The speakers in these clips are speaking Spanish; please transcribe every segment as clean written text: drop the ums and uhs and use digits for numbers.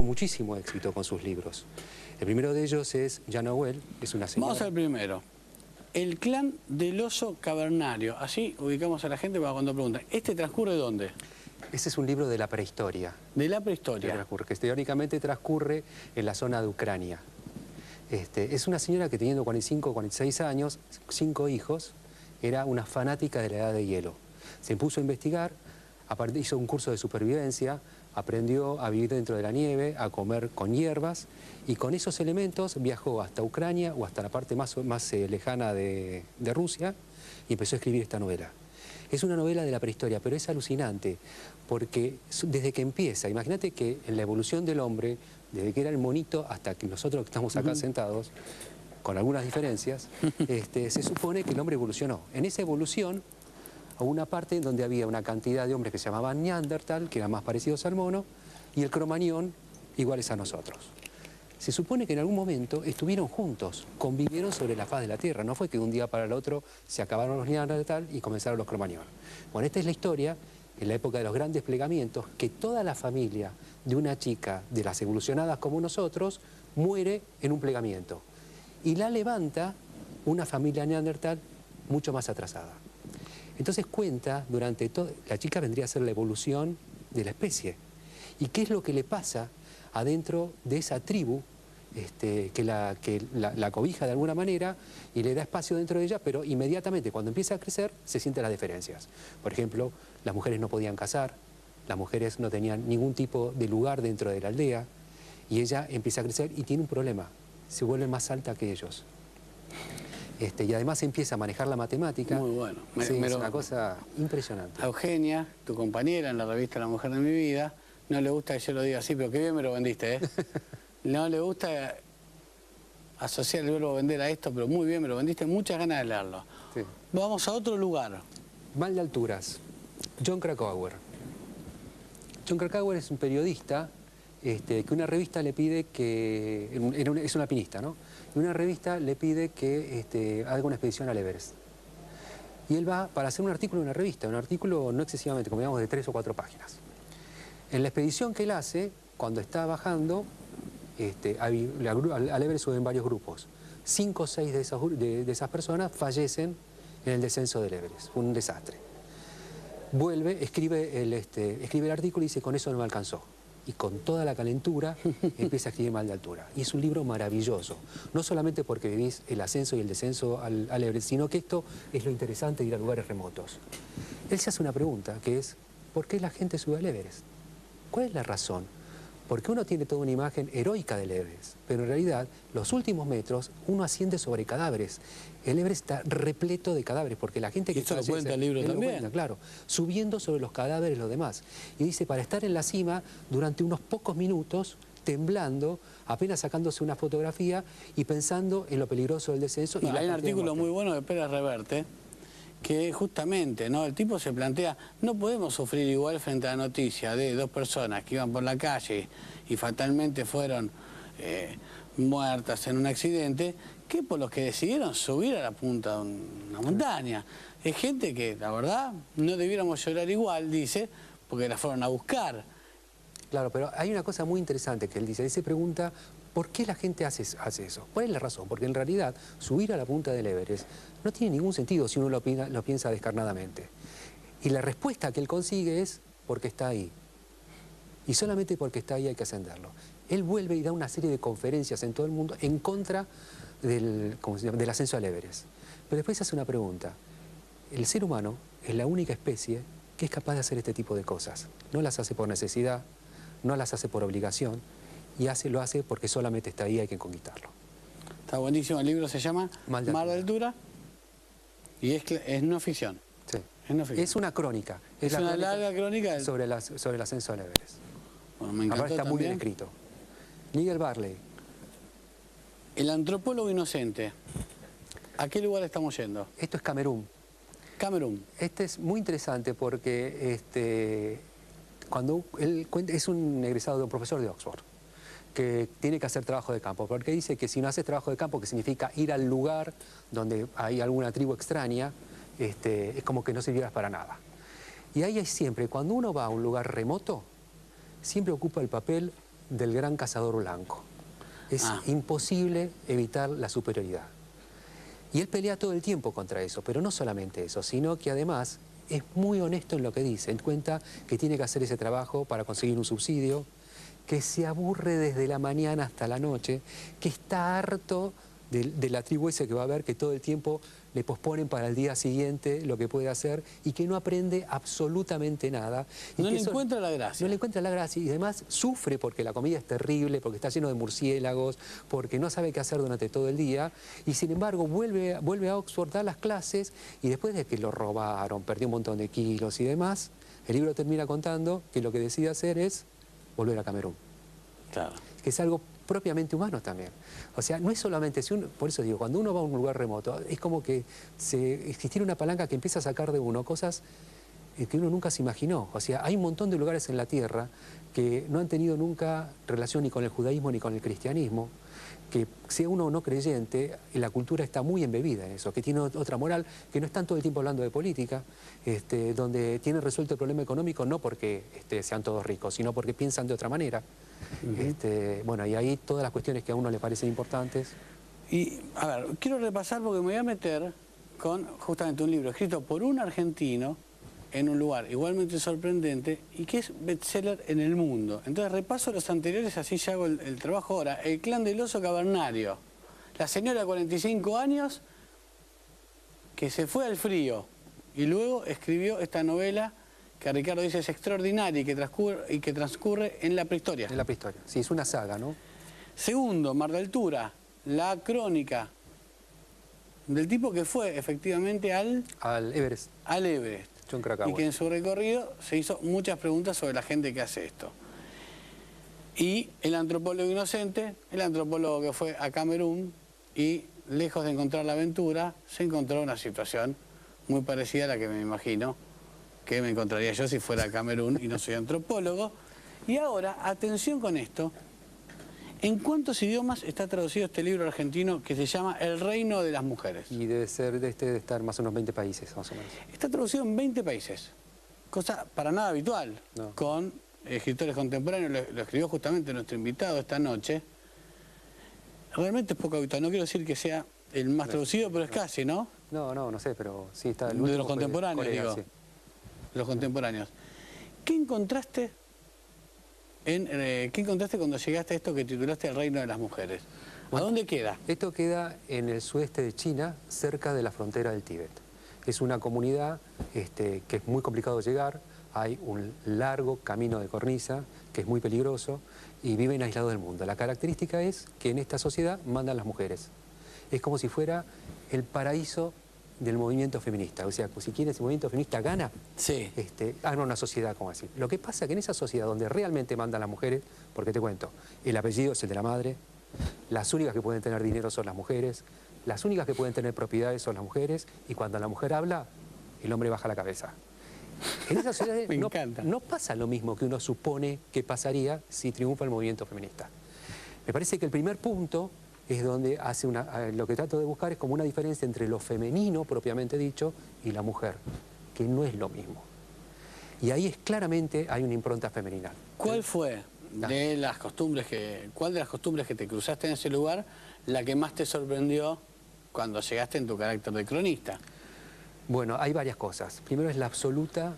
muchísimo éxito con sus libros. El primero de ellos es Janoel, es una señora... Vamos al primero. El clan del oso cavernario. Así ubicamos a la gente para cuando preguntan. ¿Este transcurre dónde? Ese es un libro de la prehistoria. De la prehistoria. Que teóricamente transcurre en la zona de Ucrania. Es una señora que teniendo 45 o 46 años, 5 hijos, era una fanática de la edad de hielo. Se puso a investigar, hizo un curso de supervivencia, aprendió a vivir dentro de la nieve, a comer con hierbas, y con esos elementos viajó hasta Ucrania o hasta la parte más lejana de Rusia y empezó a escribir esta novela. Es una novela de la prehistoria, pero es alucinante, porque desde que empieza, imagínate que en la evolución del hombre, desde que era el monito hasta que nosotros que estamos acá sentados, con algunas diferencias, se supone que el hombre evolucionó. En esa evolución, hubo una parte en donde había una cantidad de hombres que se llamaban Neandertal, que eran más parecidos al mono, y el Cromañón iguales a nosotros. Se supone que en algún momento estuvieron juntos, convivieron sobre la faz de la Tierra. No fue que de un día para el otro se acabaron los Neandertal y comenzaron los Cromañón. Bueno, esta es la historia, en la época de los grandes plegamientos, que toda la familia de una chica de las evolucionadas como nosotros muere en un plegamiento. Y la levanta una familia Neandertal mucho más atrasada. Entonces cuenta, durante todo, la chica vendría a ser la evolución de la especie. ¿Y qué es lo que le pasa adentro de esa tribu que la cobija de alguna manera y le da espacio dentro de ella, pero inmediatamente cuando empieza a crecer se sienten las diferencias? Por ejemplo, las mujeres no podían cazar, las mujeres no tenían ningún tipo de lugar dentro de la aldea, y ella empieza a crecer y tiene un problema, se vuelve más alta que ellos. Y además empieza a manejar la matemática. Muy bueno. Es una cosa impresionante. A Eugenia, tu compañera en la revista La Mujer de mi Vida, no le gusta que yo lo diga así, pero qué bien me lo vendiste, ¿eh? No le gusta asociar el verbo vender a esto, pero muy bien me lo vendiste, muchas ganas de leerlo. Sí. Vamos a otro lugar. Mal de alturas. Jon Krakauer. Jon Krakauer es un periodista que una revista le pide que... es un alpinista, ¿no? Y una revista le pide que haga una expedición al Everest. Y él va para hacer un artículo en una revista, un artículo no excesivamente, como digamos, de 3 o 4 páginas. En la expedición que él hace, cuando está bajando, al Everest suben varios grupos. 5 o 6 de esas personas fallecen en el descenso del Everest. Fue un desastre. Vuelve, escribe el artículo y dice, con eso no me alcanzó. Y con toda la calentura empieza a escribir Mal de altura. Y es un libro maravilloso. No solamente porque vivís el ascenso y el descenso al Everest, sino que esto es lo interesante de ir a lugares remotos. Él se hace una pregunta, que es, ¿por qué la gente sube al Everest? ¿Cuál es la razón? Porque uno tiene toda una imagen heroica del Everest, pero en realidad, los últimos metros, uno asciende sobre cadáveres. El Everest está repleto de cadáveres, porque la gente que... Y esto lo cuenta el libro también. Cuenta, claro, subiendo sobre los cadáveres los demás. Y dice, para estar en la cima, durante unos pocos minutos, temblando, apenas sacándose una fotografía y pensando en lo peligroso del descenso. No, y hay un artículo muy bueno de Pérez Reverte, que justamente, ¿no? El tipo se plantea, no podemos sufrir igual frente a la noticia de 2 personas que iban por la calle y fatalmente fueron muertas en un accidente, que por los que decidieron subir a la punta de una montaña. Es gente que, la verdad, no debiéramos llorar igual, dice, porque la fueron a buscar. Claro, pero hay una cosa muy interesante que él se pregunta, ¿por qué la gente hace eso? ¿Cuál es la razón? Porque en realidad subir a la punta del Everest no tiene ningún sentido si uno lo piensa descarnadamente. Y la respuesta que él consigue es porque está ahí. Y solamente porque está ahí hay que ascenderlo. Él vuelve y da una serie de conferencias en todo el mundo en contra del ascenso al Everest. Pero después hace una pregunta. El ser humano es la única especie que es capaz de hacer este tipo de cosas. No las hace por necesidad, no las hace por obligación, y lo hace porque solamente está ahí y hay que conquistarlo. Está buenísimo, el libro se llama Mal de altura y es no ficción. Sí. Es no ficción. Es una crónica. Es una larga crónica sobre el ascenso al Everest. Bueno, me encantó. Aparte está muy bien escrito. Miguel Barley. El antropólogo inocente. ¿A qué lugar estamos yendo? Esto es Camerún. Camerún. Este es muy interesante porque cuando él cuenta, es un egresado de un profesor de Oxford que tiene que hacer trabajo de campo, porque dice que si no haces trabajo de campo, que significa ir al lugar donde hay alguna tribu extraña, es como que no sirvieras para nada. Y ahí hay siempre, cuando uno va a un lugar remoto, siempre ocupa el papel del gran cazador blanco. Es imposible evitar la superioridad. Y él pelea todo el tiempo contra eso, pero no solamente eso, sino que además es muy honesto en lo que dice. Él cuenta que tiene que hacer ese trabajo para conseguir un subsidio, que se aburre desde la mañana hasta la noche, que está harto de la tribu ese que va a ver, que todo el tiempo le posponen para el día siguiente lo que puede hacer y que no aprende absolutamente nada. No le encuentra la gracia. No le encuentra la gracia y además sufre porque la comida es terrible, porque está lleno de murciélagos, porque no sabe qué hacer durante todo el día y sin embargo vuelve a Oxford, da las clases y después de que lo robaron, perdió un montón de kilos y demás, el libro termina contando que lo que decide hacer es volver a Camerún. Claro. Que es algo propiamente humano también. O sea, no es solamente, por eso digo, cuando uno va a un lugar remoto, es como que existiera una palanca que empieza a sacar de uno cosas que uno nunca se imaginó. O sea, hay un montón de lugares en la Tierra que no han tenido nunca relación ni con el judaísmo ni con el cristianismo, que sea uno o no creyente, la cultura está muy embebida en eso, que tiene otra moral, que no están todo el tiempo hablando de política, donde tienen resuelto el problema económico no porque sean todos ricos, sino porque piensan de otra manera. Bueno, y ahí todas las cuestiones que a uno le parecen importantes. Y, a ver, quiero repasar porque me voy a meter con justamente un libro escrito por un argentino en un lugar igualmente sorprendente y que es bestseller en el mundo. Entonces repaso los anteriores, así ya hago el trabajo ahora. El clan del oso cavernario. La señora de 45 años que se fue al frío y luego escribió esta novela que Ricardo dice es extraordinaria y que transcurre en la prehistoria. En la prehistoria, sí, es una saga, ¿no? Segundo, Mar de Altura, la crónica del tipo que fue efectivamente al Everest. Al Everest. John Krakauer. Y que en su recorrido se hizo muchas preguntas sobre la gente que hace esto. Y el antropólogo inocente, el antropólogo que fue a Camerún y lejos de encontrar la aventura, se encontró una situación muy parecida a la que me imagino que me encontraría yo si fuera a Camerún y no soy antropólogo. Y ahora, atención con esto, ¿en cuántos idiomas está traducido este libro argentino que se llama El reino de las mujeres? Y debe ser de estar más o menos 20 países, más o menos. Está traducido en 20 países, cosa para nada habitual, no. Con escritores contemporáneos, lo escribió justamente nuestro invitado esta noche. Realmente es poco habitual, no quiero decir que sea el más traducido, pero es casi, ¿no? No sé, pero sí está. El de los contemporáneos, Corea, digo. Sí. Los contemporáneos. ¿Qué encontraste cuando llegaste a esto que titulaste El reino de las mujeres? ¿A dónde queda? Esto queda en el sudeste de China, cerca de la frontera del Tíbet. Es una comunidad que es muy complicado llegar, hay un largo camino de cornisa que es muy peligroso y viven aislados del mundo. La característica es que en esta sociedad mandan las mujeres. Es como si fuera el paraíso del movimiento feminista. O sea, si quiere ese movimiento feminista gana, sí. Hagan una sociedad como así. Lo que pasa es que en esa sociedad donde realmente mandan las mujeres, porque te cuento, el apellido es el de la madre, las únicas que pueden tener dinero son las mujeres, las únicas que pueden tener propiedades son las mujeres, y cuando la mujer habla, el hombre baja la cabeza. En esas sociedades no pasa lo mismo que uno supone que pasaría si triunfa el movimiento feminista. Me parece que el primer punto es donde lo que trato de buscar es como una diferencia entre lo femenino, propiamente dicho, y la mujer, que no es lo mismo. Y ahí claramente hay una impronta femenina. ¿Cuál fue de las costumbres cuál de las costumbres que te cruzaste en ese lugar la que más te sorprendió cuando llegaste en tu carácter de cronista? Bueno, hay varias cosas. Primero es la absoluta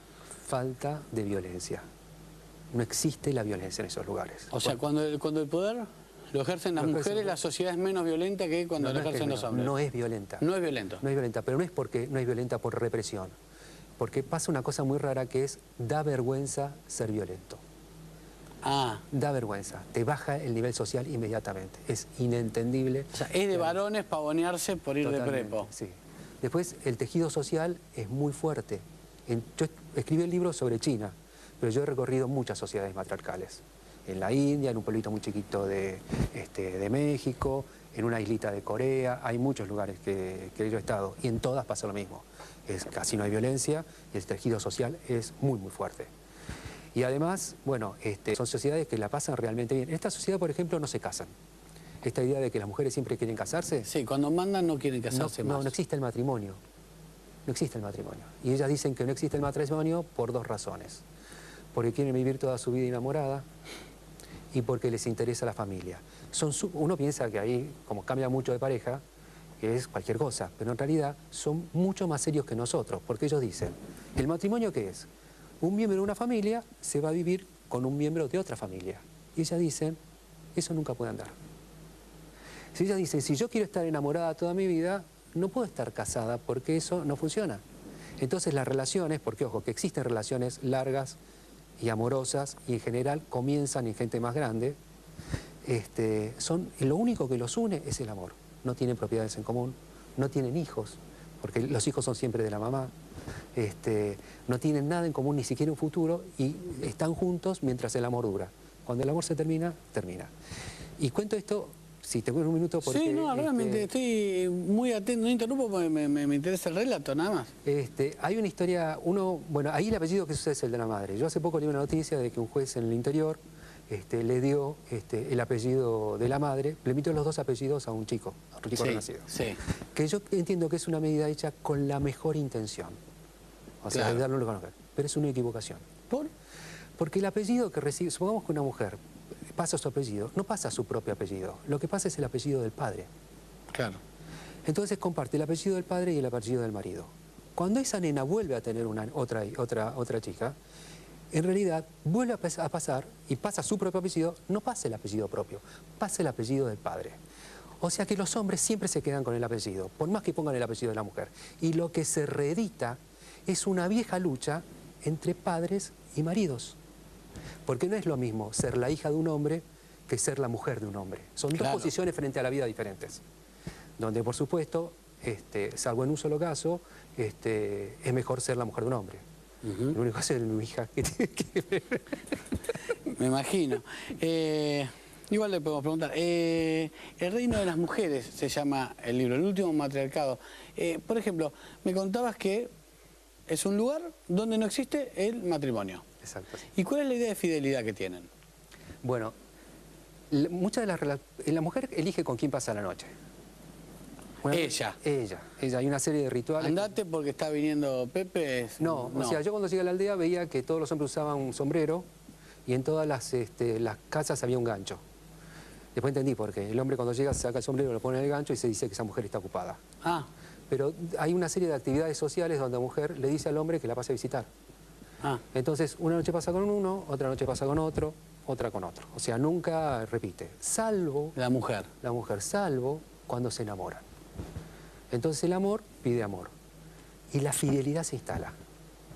falta de violencia. No existe la violencia en esos lugares. O sea, cuando el poder lo ejercen las mujeres, la sociedad es menos violenta que cuando lo ejercen los hombres. No es violenta. No es violento. No es violenta, pero no es porque no es violenta por represión. Porque pasa una cosa muy rara que es, da vergüenza ser violento. Da vergüenza. Te baja el nivel social inmediatamente. Es inentendible. O sea, es de varones pavonearse por ir de prepo. Sí. Después, el tejido social es muy fuerte. Yo escribí el libro sobre China, pero yo he recorrido muchas sociedades matriarcales. En la India, en un pueblito muy chiquito de México, en una islita de Corea, hay muchos lugares que yo he estado y en todas pasa lo mismo. Casi no hay violencia y el tejido social es muy, muy fuerte. Y además, bueno, son sociedades que la pasan realmente bien. En esta sociedad, por ejemplo, no se casan. Esta idea de que las mujeres siempre quieren casarse... Sí, cuando mandan no quieren casarse más. No existe el matrimonio. No existe el matrimonio. Y ellas dicen que no existe el matrimonio por dos razones. Porque quieren vivir toda su vida enamorada y porque les interesa la familia. Uno piensa que ahí, como cambia mucho de pareja, es cualquier cosa, pero en realidad son mucho más serios que nosotros, porque ellos dicen, ¿el matrimonio qué es? Un miembro de una familia se va a vivir con un miembro de otra familia. Y ellas dicen, eso nunca puede andar. Si ellas dicen, si yo quiero estar enamorada toda mi vida, no puedo estar casada porque eso no funciona. Entonces las relaciones, porque ojo, que existen relaciones largas y amorosas y en general comienzan en gente más grande, lo único que los une es el amor. No tienen propiedades en común, no tienen hijos, porque los hijos son siempre de la mamá, no tienen nada en común, ni siquiera un futuro, y están juntos mientras el amor dura. Cuando el amor se termina, termina. Y cuento esto, si te cuento un minuto, porque... Sí, no, realmente estoy muy atento, no interrumpo porque me interesa el relato, nada más. Hay una historia, bueno, ahí el apellido que sucede es el de la madre. Yo hace poco leí una noticia de que un juez en el interior le dio el apellido de la madre, le emitió los dos apellidos a un chico renacido. Sí. Que yo entiendo que es una medida hecha con la mejor intención. O sea, de darlo a conocer. Pero es una equivocación. ¿Por? Porque el apellido que recibe, supongamos que una mujer pasa su apellido, no pasa su propio apellido. Lo que pasa es el apellido del padre. Claro. Entonces comparte el apellido del padre y el apellido del marido. Cuando esa nena vuelve a tener otra chica, en realidad vuelve a pasar y pasa su propio apellido, no pasa el apellido propio, pasa el apellido del padre. O sea que los hombres siempre se quedan con el apellido, por más que pongan el apellido de la mujer. Y lo que se reedita es una vieja lucha entre padres y maridos. Porque no es lo mismo ser la hija de un hombre que ser la mujer de un hombre. Son dos posiciones frente a la vida diferentes. Donde, por supuesto, salvo en un solo caso, es mejor ser la mujer de un hombre. Lo único que hace es mi hija que tiene que ver. Me imagino. Igual le podemos preguntar. El reino de las mujeres se llama el libro, el último matriarcado. Por ejemplo, me contabas que es un lugar donde no existe el matrimonio. Exacto. ¿Y cuál es la idea de fidelidad que tienen? Bueno, muchas de la mujer elige con quién pasa la noche. Ella. Hay una serie de rituales. Andate porque está viniendo Pepe. No, o sea, yo cuando llegué a la aldea veía que todos los hombres usaban un sombrero y en todas las casas había un gancho. Después entendí por qué. El hombre cuando llega saca el sombrero, lo pone en el gancho y se dice que esa mujer está ocupada. Ah. Pero hay una serie de actividades sociales donde la mujer le dice al hombre que la pase a visitar. Ah. Entonces, una noche pasa con uno, otra noche pasa con otro, otra con otro. O sea, nunca repite. Salvo... La mujer. La mujer, salvo cuando se enamoran. Entonces el amor pide amor. Y la fidelidad se instala.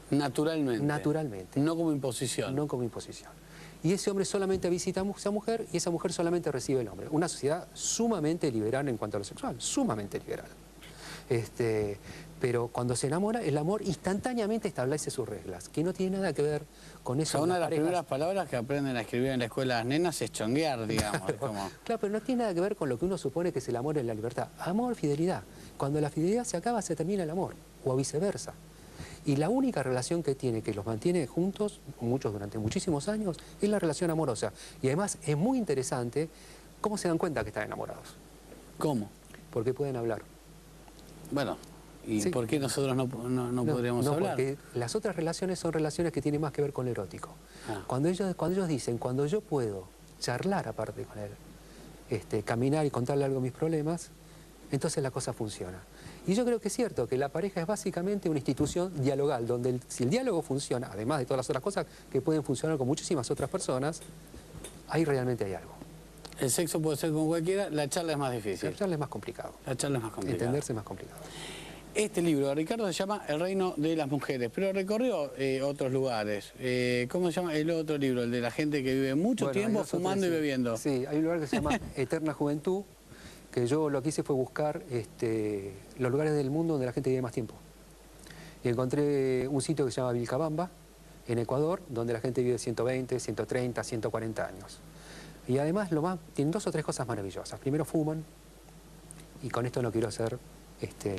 Naturalmente. Naturalmente. No como imposición. No como imposición. Y ese hombre solamente visita a esa mujer y esa mujer solamente recibe el hombre. Una sociedad sumamente liberal en cuanto a lo sexual, sumamente liberal. Pero cuando se enamora, el amor instantáneamente establece sus reglas, que no tiene nada que ver con eso. O sea, una de las primeras palabras que aprenden a escribir en la escuela las nenas es chonguear, digamos. Claro, pero no tiene nada que ver con lo que uno supone que es el amor en la libertad. Amor, fidelidad. Cuando la fidelidad se acaba, se termina el amor, o viceversa. Y la única relación que tiene, que los mantiene juntos, muchos durante muchísimos años, es la relación amorosa. Y además es muy interesante cómo se dan cuenta que están enamorados. ¿Cómo? Porque pueden hablar. Bueno, ¿y sí. ¿Por qué nosotros no podríamos hablar? Porque las otras relaciones son relaciones que tienen más que ver con lo erótico. Ah. Cuando ellos dicen, cuando yo puedo charlar aparte con él, caminar y contarle algo de mis problemas, entonces la cosa funciona. Y yo creo que es cierto que la pareja es básicamente una institución dialogal, donde si el diálogo funciona, además de todas las otras cosas que pueden funcionar con muchísimas otras personas, ahí realmente hay algo. El sexo puede ser con cualquiera, la charla es más difícil. La charla es más complicado. La charla es más complicada. Entenderse es más complicado. Este libro de Ricardo se llama El reino de las mujeres, pero recorrió otros lugares. ¿Cómo se llama el otro libro? El de la gente que vive mucho tiempo fumando y bebiendo. Sí, hay un lugar que se llama Eterna Juventud, que yo lo que hice fue buscar los lugares del mundo donde la gente vive más tiempo. Y encontré un sitio que se llama Vilcabamba, en Ecuador, donde la gente vive 120, 130, 140 años. Y además tienen dos o tres cosas maravillosas. Primero fuman, y con esto no quiero hacer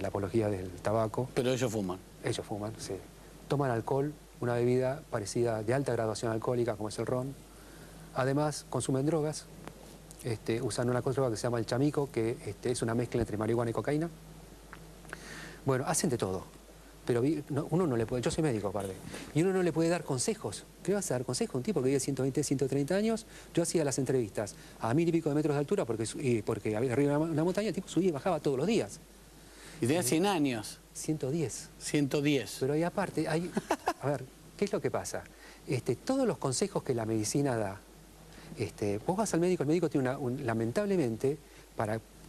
la apología del tabaco. Pero ellos fuman. Ellos fuman, sí. Toman alcohol, una bebida parecida de alta graduación alcohólica como es el ron. Además consumen drogas, usan una droga que se llama el chamico, que es una mezcla entre marihuana y cocaína. Bueno, hacen de todo. pero uno no le puede, yo soy médico aparte, y uno no le puede dar consejos. ¿Qué vas a dar consejos? Un tipo que vive 120, 130 años, yo hacía las entrevistas a 1000 y pico de metros de altura porque había arriba una montaña, el tipo subía y bajaba todos los días. Y tenía 100 años. 110. 110. Pero ahí aparte, a ver, ¿qué es lo que pasa? Todos los consejos que la medicina da, vos vas al médico, el médico tiene lamentablemente,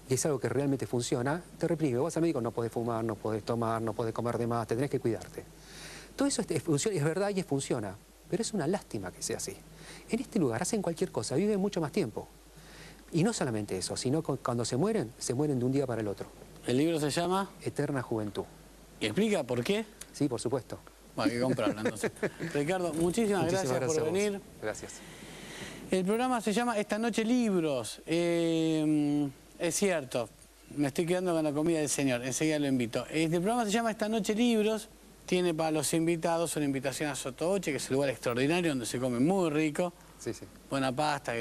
y es algo que realmente funciona, te reprime. Vos vas al médico, no podés fumar, no podés tomar, no podés comer de más, tenés que cuidarte. Todo eso es verdad y funciona, pero es una lástima que sea así. En este lugar hacen cualquier cosa, viven mucho más tiempo. Y no solamente eso, sino cuando se mueren de un día para el otro. ¿El libro se llama? Eterna Juventud. ¿Y explica por qué? Sí, por supuesto. Bueno, hay que comprarlo entonces. Ricardo, muchísimas gracias por venir. Gracias. El programa se llama Esta Noche Libros. Es cierto, me estoy quedando con la comida del señor, enseguida lo invito. El programa se llama Esta Noche Libros, tiene para los invitados una invitación a Sotoboche, que es un lugar extraordinario donde se come muy rico. Sí, sí. Buena pasta.